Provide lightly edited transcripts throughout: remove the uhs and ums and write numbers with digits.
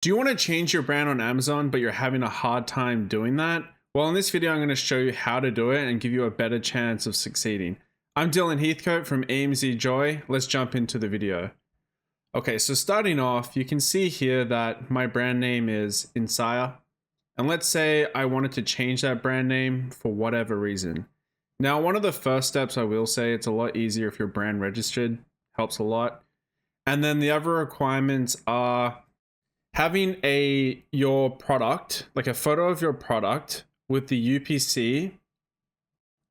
Do you want to change your brand on Amazon, but you're having a hard time doing that? Well, in this video, I'm going to show you how to do it and give you a better chance of succeeding. I'm Dylan Heathcote from AMZ Joy. Let's jump into the video. Okay, so starting off, you can see here that my brand name is Insire. And let's say I wanted to change that brand name for whatever reason. Now, one of the first steps I will say, it's a lot easier if you're brand registered, helps a lot. And then the other requirements are having your product, like a photo of your product with the UPC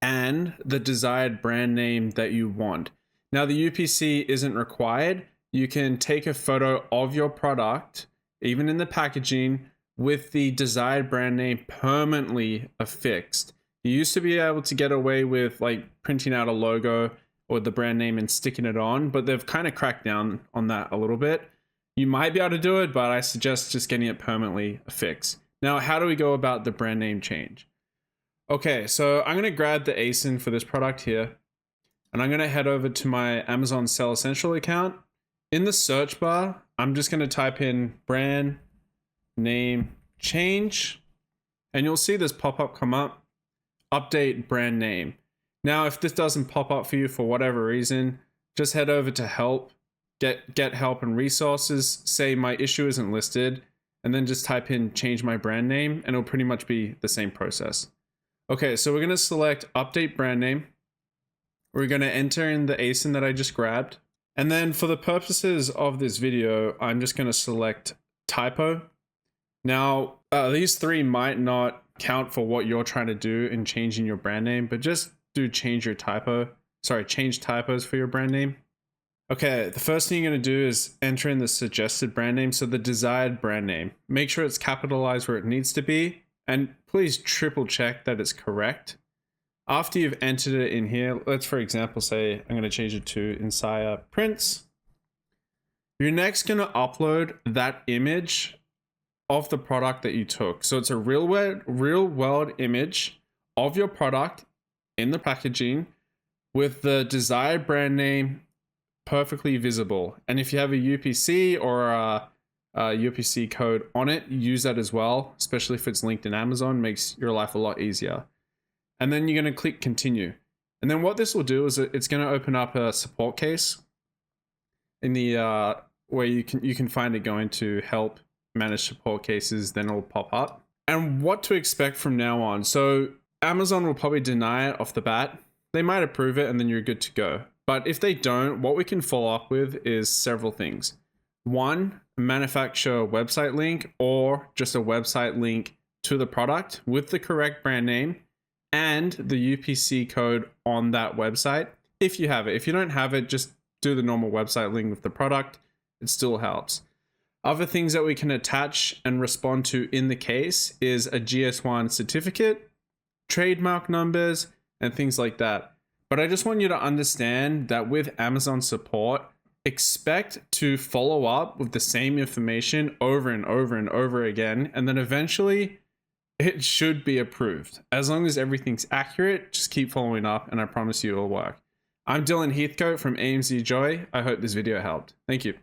and the desired brand name that you want. Now, the UPC isn't required. You can take a photo of your product, even in the packaging, with the desired brand name permanently affixed. You used to be able to get away with like printing out a logo or the brand name and sticking it on, but they've kind of cracked down on that a little bit. You might be able to do it, but I suggest just getting it permanently affixed. Now, how do we go about the brand name change? Okay, so I'm gonna grab the ASIN for this product here, and I'm gonna head over to my Amazon Sell Essential account. In the search bar, I'm just gonna type in brand name change, and you'll see this pop-up come up, update brand name. Now, if this doesn't pop up for you for whatever reason, just head over to help, get help and resources, say my issue isn't listed, and then just type in change my brand name, and it'll pretty much be the same process. Okay, so we're gonna select update brand name. We're gonna enter in the ASIN that I just grabbed. And then for the purposes of this video, I'm just gonna select typo. Now, these three might not count for what you're trying to do in changing your brand name, but just do change typos for your brand name. Okay, the first thing you're gonna do is enter in the suggested brand name, so the desired brand name. Make sure it's capitalized where it needs to be, and please triple check that it's correct. After you've entered it in here, let's for example say I'm gonna change it to Insire Prints. You're next gonna upload that image of the product that you took. So it's a real world image of your product in the packaging with the desired brand name perfectly visible. And if you have a UPC or a UPC code on it, use that as well, especially if it's linked in Amazon, makes your life a lot easier. And then you're going to click continue. And then what this will do is it's going to open up a support case in the where you can find it going to help manage support cases, then it'll pop up. And what to expect from now on. So Amazon will probably deny it off the bat. They might approve it and then you're good to go. But if they don't, what we can follow up with is several things. One, manufacturer website link or just a website link to the product with the correct brand name and the UPC code on that website. If you have it. If you don't have it, just do the normal website link with the product. It still helps. Other things that we can attach and respond to in the case is a GS1 certificate, trademark numbers, and things like that. But I just want you to understand that with Amazon support, expect to follow up with the same information over and over and over again, and then eventually it should be approved. As long as everything's accurate, just keep following up, and I promise you it'll work. I'm Dylan Heathcote from AMZ Joy. I hope this video helped. Thank you.